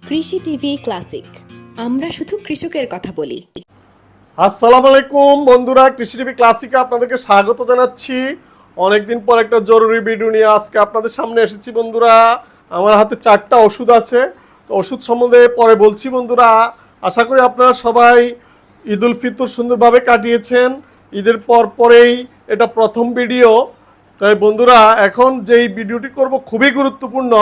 কৃষি TV classic, আমরা শুধু কৃষকের কথা বলি। আসসালামু আলাইকুম বন্ধুরা, কৃষি টিভি ক্লাসিকে আপনাদেরকে স্বাগত জানাচ্ছি। অনেকদিন পর একটা জরুরি ভিডিও নিয়ে আজকে আপনাদের সামনে এসেছি বন্ধুরা। আমার হাতে 4টা ওষুধ আছে, তো ওষুধ সম্বন্ধে পরে বলছি বন্ধুরা। আশা করি আপনারা সবাই ঈদ উল ফিতর সুন্দরভাবে কাটিয়েছেন। ঈদের পরেই এটা প্রথম ভিডিও। তাই বন্ধুরা, এখন যেই ভিডিওটি করব খুবই গুরুত্বপূর্ণ।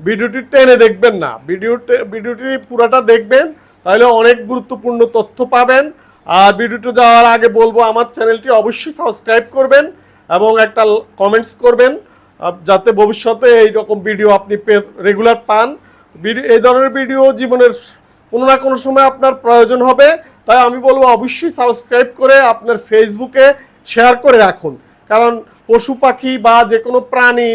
ভিডিওটি টেনে দেখবেন না, ভিডিওটি পুরাটা দেখবেন, তাহলে অনেক গুরুত্বপূর্ণ তথ্য পাবেন। আর ভিডিওটি যাওয়ার আগে বলবো, আমার চ্যানেলটি অবশ্যই সাবস্ক্রাইব করবেন এবং একটা কমেন্টস করবেন, যাতে ভবিষ্যতে এইরকম ভিডিও আপনি রেগুলার পান। এই ধরনের ভিডিও জীবনের কোনো না কোনো সময় আপনার প্রয়োজন হবে। তাই আমি বলবো অবশ্যই সাবস্ক্রাইব করে আপনার ফেসবুকে শেয়ার করে রাখুন। কারণ পশু পাখি বা যে কোনো প্রাণী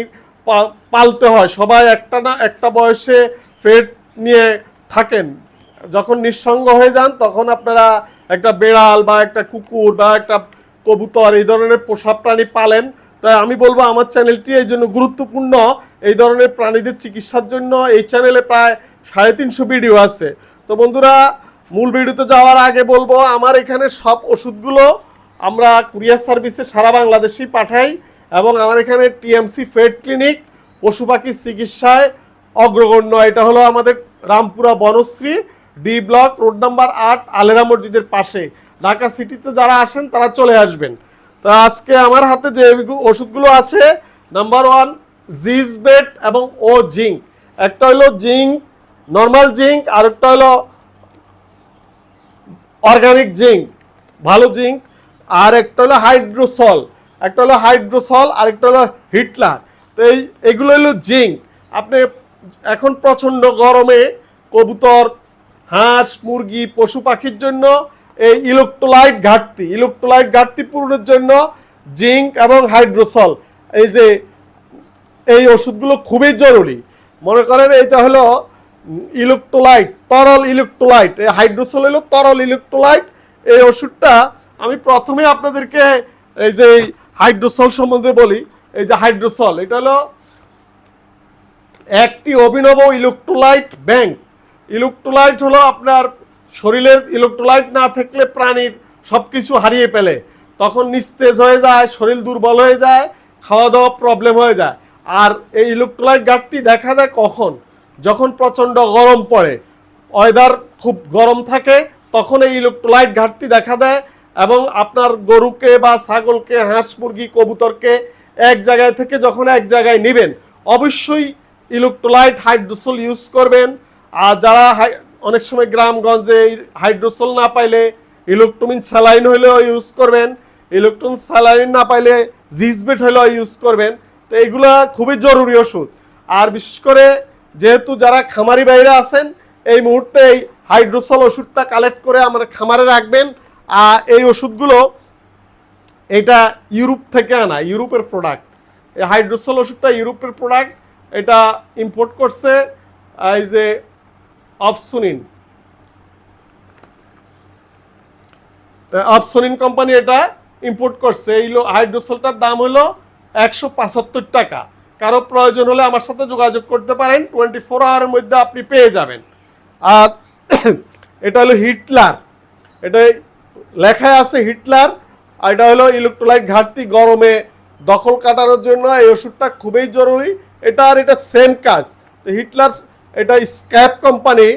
পালতে হয়, সবাই একটা না একটা বয়সে পেট নিয়ে থাকেন। যখন নিঃসঙ্গ হয়ে যান তখন আপনারা একটা বেড়াল বা একটা কুকুর বা একটা কবুতর এই ধরনের পোষা প্রাণী পালেন। তাই আমি বলবো আমার চ্যানেলটি এই জন্য গুরুত্বপূর্ণ। এই ধরনের প্রাণীদের চিকিৎসার জন্য এই চ্যানেলে প্রায় 350 ভিডিও আছে। তো বন্ধুরা, মূল ভিডিওতে যাওয়ার আগে বলবো, আমার এখানে সব ওষুধগুলো আমরা কুরিয়ার সার্ভিসে সারা বাংলাদেশেই পাঠাই এবং আমার এখানে টিএমসি ফেড ক্লিনিক পশু পাখির চিকিৎসায় অগ্রগণ্য। এটা হলো আমাদের Rampura Banasree D block, road number 8, Alhera মসজিদের পাশে। ঢাকা সিটিতে যারা আসেন তারা চলে আসবেন। তো আজকে আমার হাতে যে ওষুধগুলো আছে, নাম্বার 1 জিজবেট এবং ও জিঙ্ক। একটা হলো জিঙ্ক, নর্মাল জিঙ্ক, আর একটা হলো অর্গানিক জিঙ্ক, ভালো জিঙ্ক। আর একটা হলো হাইড্রোসল, আর একটা হলো হিটলার। তো এগুলো হলো জিঙ্ক। আপনি এখন প্রচণ্ড গরমে কবুতর, হাঁস, মুরগি, পশু পাখির জন্য এই ইলেকট্রোলাইট ঘাটতি পূরণের জন্য জিঙ্ক এবং হাইড্রোসল, এই ওষুধগুলো খুবই জরুরি। মনে করেন এইটা হলো ইলেকট্রোলাইট, তরল ইলেকট্রোলাইট। এই হাইড্রোসল হলো তরল ইলেকট্রোলাইট। এই ওষুধটা আমি প্রথমে আপনাদেরকে এই যে হাইড্রোসল সম্বন্ধে বলি। এই যে হাইড্রোসল, এটা হলো একটি অভিনব ইলেকট্রোলাইট ব্যাংক। ইলেকট্রোলাইট হলো আপনার শরীরের ইলেকট্রোলাইট না থাকলে প্রাণীর সব কিছু হারিয়ে ফেলে, তখন নিস্তেজ হয়ে যায়, শরীর দুর্বল হয়ে যায়, খাওয়া দাওয়া প্রবলেম হয়ে যায়। আর এই ইলেকট্রোলাইট ঘাটতি দেখা দেয় কখন? যখন প্রচণ্ড গরম পড়ে, ওয়েদার খুব গরম থাকে, তখন এই ইলেকট্রোলাইট ঘাটতি দেখা দেয়। এবং আপনার গরুকে বা ছাগলকে, হাঁস, মুরগি, কবুতরকে এক জায়গায় থেকে যখন এক জায়গায় নেবেন, অবশ্যই ইলেকট্রোলাইট হাইড্রোসল ইউজ করবেন। আর যারা অনেক সময় গ্রামগঞ্জে হাইড্রোসল না পাইলে ইলেকট্রোমিন স্যালাইন হলেও ইউজ করবেন, ইলেকট্রন স্যালাইন না পাইলে জিজবেট হলেও ইউজ করবেন। তো এইগুলা খুবই জরুরি ওষুধ। আর বিশেষ করে যেহেতু যারা খামারি বাইরে আছেন, এই মুহূর্তে এই হাইড্রোসল ওষুধটা কালেক্ট করে আমার খামারে রাখবেন। আর এই ওষুধগুলো এটা ইউরোপ থেকে আনা, ইউরোপের প্রোডাক্ট। এই হাইড্রোসল ওষুধটা ইউরোপের প্রোডাক্ট। এটা ইম্পোর্ট করছে এই যে অপসোনিন কোম্পানি, এটা ইম্পোর্ট করছে। এই হাইড্রোসলটার দাম হলো 175 টাকা। কারো প্রয়োজন হলে আমার সাথে যোগাযোগ করতে পারেন, 24 আওয়ারের মধ্যে আপনি পেয়ে যাবেন। আর এটা হলো হিটলার, এটা লেখায় আছে হিটলার। আর এটা হলো ইলেকট্রোলাইট ঘাটতি গরমে দখল কাটানোর জন্য এই ওষুধটা খুবই জরুরি। এটা সেম কাজ। তো হিটলার, এটা স্ক্যাপ কোম্পানি,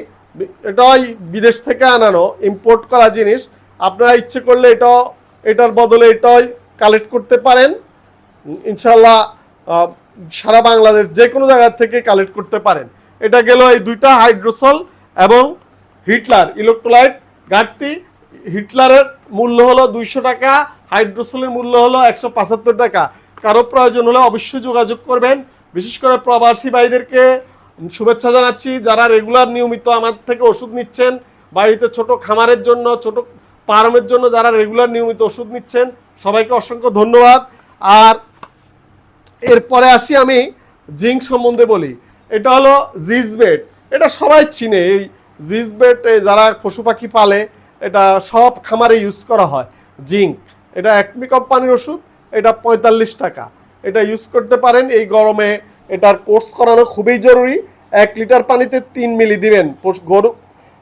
এটাও বিদেশ থেকে আনানো, ইম্পোর্ট করা জিনিস। আপনারা ইচ্ছে করলে এটার বদলে এটাও কালেক্ট করতে পারেন। ইনশাল্লাহ সারা বাংলাদেশ যে কোনো জায়গা থেকে কালেক্ট করতে পারেন। এটা গেল এই দুইটা, হাইড্রোসল এবং হিটলার। ইলেকট্রোলাইট ঘাটতি, হিটলারের মূল্য হলো 200 টাকা, হাইড্রোসলের মূল্য হলো 175 টাকা। কারো প্রয়োজন হলে অবশ্যই যোগাযোগ করবেন। বিশেষ করে প্রবাসী ভাইদেরকে শুভেচ্ছা জানাচ্ছি, যারা রেগুলার নিয়মিত আমার থেকে ওষুধ নিচ্ছেন। বাড়িতে ছোট খামারের জন্য, ছোট ফার্মের জন্য যারা রেগুলার নিয়মিত ওষুধ নিচ্ছেন, সবাইকে অসংখ্য ধন্যবাদ। আর এরপরে আসি, আমি জিঙ্ক সম্বন্ধে বলি। এটা হলো জিজবেট, এটা সবাই চিনে। এই জিজবেট যারা পশু পাখি পালে, এটা সব খামারে ইউজ করা হয়। জিঙ্ক, এটা একমি কোম্পানির ওষুধ, এটা 45 টাকা। এটা ইউজ করতে পারেন এই গরমে। এটার কোর্স করানো খুবই জরুরি। 1 লিটার পানিতে 3 মিলি দিবেন। গরু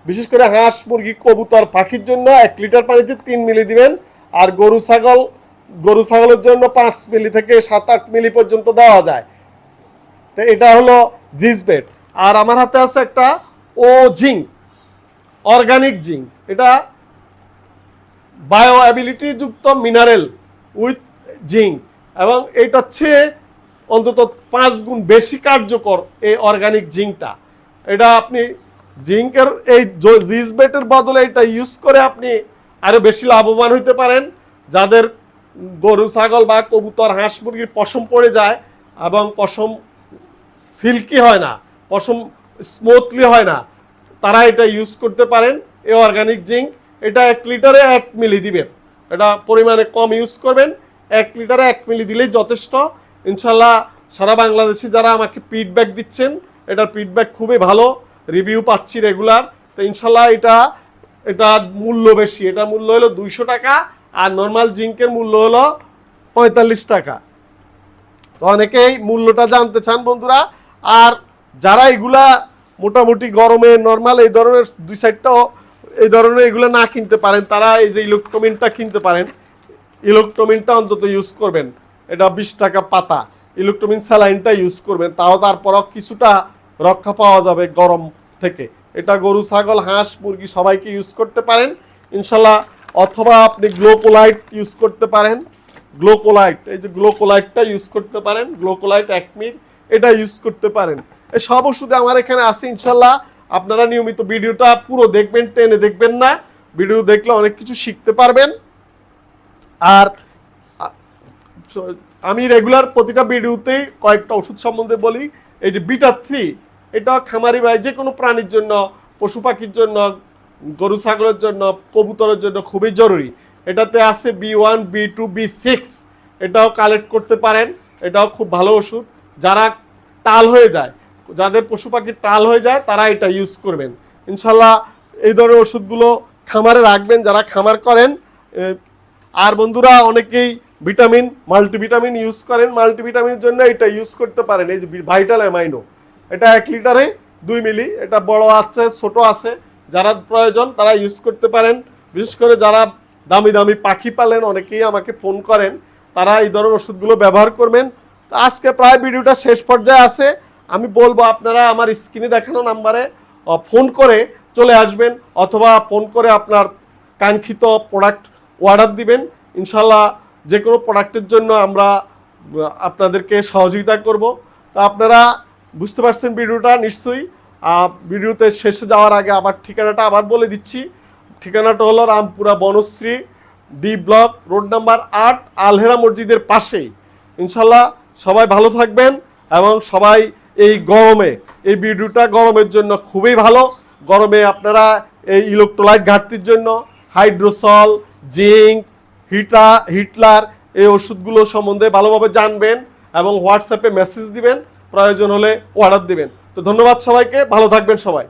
বিশেষ করে হাঁস মুরগি কবুতর পাখির জন্য 1 লিটার পানিতে 3 মিলি দিবেন। আর গরু ছাগলের জন্য 5 মিলি থেকে 7-8 মিলি পর্যন্ত দেওয়া যায়। তো এটা হলো জিসবেট। আর আমার হাতে আছে একটা ও জিঙ্ক, অর্গানিক জিঙ্ক। এটা বায়ো অ্যাবিলিটি যুক্ত মিনারেল উইথ জিঙ্ক, এবং এটা চেয়ে অন্তত 5 গুণ বেশি কার্যকর এই অর্গানিক জিঙ্কটা। এটা আপনি জিঙ্কের এই জিসবেটের বদলে এটা ইউজ করে আপনি আরো বেশি লাভবান হইতে পারেন। যাদের গরু ছাগল বা কবুতর হাঁস মুরগির পশম পড়ে যায় এবং পশম সিল্কি হয় না, পশম স্মুথলি হয় না, তারা এটা ইউজ করতে পারেন এই অর্গানিক জিঙ্ক। এটা 1 লিটারে 1 মিলি দিবেন। এটা পরিমাণে কম ইউজ করবেন, 1 লিটারে 1 মিলি দিলেই যথেষ্ট। ইনশাল্লাহ সারা বাংলাদেশে যারা আমাকে ফিডব্যাক দিচ্ছেন, এটার ফিডব্যাক খুবই ভালো, রিভিউ পাচ্ছি রেগুলার। তো ইনশাল্লাহ এটা মূল্য বেশি, এটা মূল্য হলো 200 টাকা, আর নর্মাল জিঙ্কের মূল্য হলো 45 টাকা। তো অনেকেই মূল্যটা জানতে চান বন্ধুরা। আর যারা এগুলা মোটামুটি গরমে নর্মাল এই ধরনের 2-4টাও এই ধরনের এগুলো না কিনতে পারেন, তারা এই যে ইলেকট্রোমিনটা কিনতে পারেন। ইলেকট্রোমিনটা অন্তত ইউজ করবেন, এটা 20 টাকা পাতা। ইলেকট্রোমিন স্যালাইনটা ইউজ করবেন, তারপরও কিছুটা রক্ষা পাওয়া যাবে গরম থেকে। এটা গরু ছাগল হাঁস মুরগি সবাইকে ইউজ করতে পারেন ইনশাল্লাহ। অথবা আপনি গ্লোকোলাইট ইউজ করতে পারেন, গ্লোকোলাইট, এই যে গ্লোকোলাইটটা ইউজ করতে পারেন, গ্লোকোলাইট 1 মিলি এটা ইউজ করতে পারেন। এই সব ওষুধে আমার এখানে আছে ইনশাল্লাহ। আপনারা নিয়মিত ভিডিওটা পুরো দেখবেন, টেনে দেখবেন না। ভিডিও দেখলে অনেক কিছু শিখতে পারবেন। আর আমি রেগুলার প্রতিটা ভিডিওতেই কয়েকটা ওষুধ সম্বন্ধে বলি। এই যে বিটা-3, এটা খামারি ভাই যে কোনো প্রাণীর জন্য, পশু পাখির জন্য, গরু ছাগলের জন্য, কবুতরের জন্য খুবই জরুরি। এটাতে আছে B1, B2, B6, এটাও কালেক্ট করতে পারেন। এটাও খুব ভালো ওষুধ। যারা টাল হয়ে যায়, যাদের পশু পাখির টাল হয়ে যায়, তারা এটা ইউজ করবেন ইনশাল্লাহ। এই ধরনের ওষুধগুলো খামারে রাখবেন যারা খামার করেন। আর বন্ধুরা অনেকেই ভিটামিন, মাল্টিভিটামিন ইউজ করেন। মাল্টিভিটামিনের জন্য এটা ইউজ করতে পারেন, এই যে ভাইটাল অ্যামাইনো। এটা 1 লিটারে 2 মিলি। এটা বড় আছে, ছোট আছে, যারা প্রয়োজন তারা ইউজ করতে পারেন। বিশেষ করে যারা দামি দামি পাখি পালেন, অনেকেই আমাকে ফোন করেন, তারা এই ধরনের ওষুধগুলো ব্যবহার করবেন। তো আজকে প্রায় ভিডিওটা শেষ পর্যায়ে আছে। আমি বলবো আপনারা আমার স্ক্রিনে দেখানো নাম্বারে ফোন করে চলে আসবেন, অথবা ফোন করে আপনার কাঙ্ক্ষিত প্রোডাক্ট অর্ডার দিবেন। ইনশাল্লাহ যে কোনো প্রোডাক্টের জন্য আমরা আপনাদেরকে সহযোগিতা করব। তো আপনারা বুঝতে পারছেন ভিডিওটা নিশ্চয়ই। ভিডিওতে শেষে যাওয়ার আগে আবার ঠিকানাটা আবার বলে দিচ্ছি। ঠিকানাটা হলো Rampura Banasree D block, road number 8, Alhera মসজিদের পাশেই। ইনশাল্লাহ সবাই ভালো থাকবেন, এবং সবাই এই গরমে, এই ভিডিওটা গরমের জন্য খুবই ভালো। গরমে আপনারা এই ইলেকট্রোলাইট ঘাটতির জন্য হাইড্রোসল, জিঙ্ক, হিটলার এই ওষুধগুলো সম্বন্ধে ভালোভাবে জানবেন, এবং হোয়াটসঅ্যাপে মেসেজ দিবেন, প্রয়োজন হলে অর্ডার দিবেন। তো ধন্যবাদ সবাইকে, ভালো থাকবেন সবাই।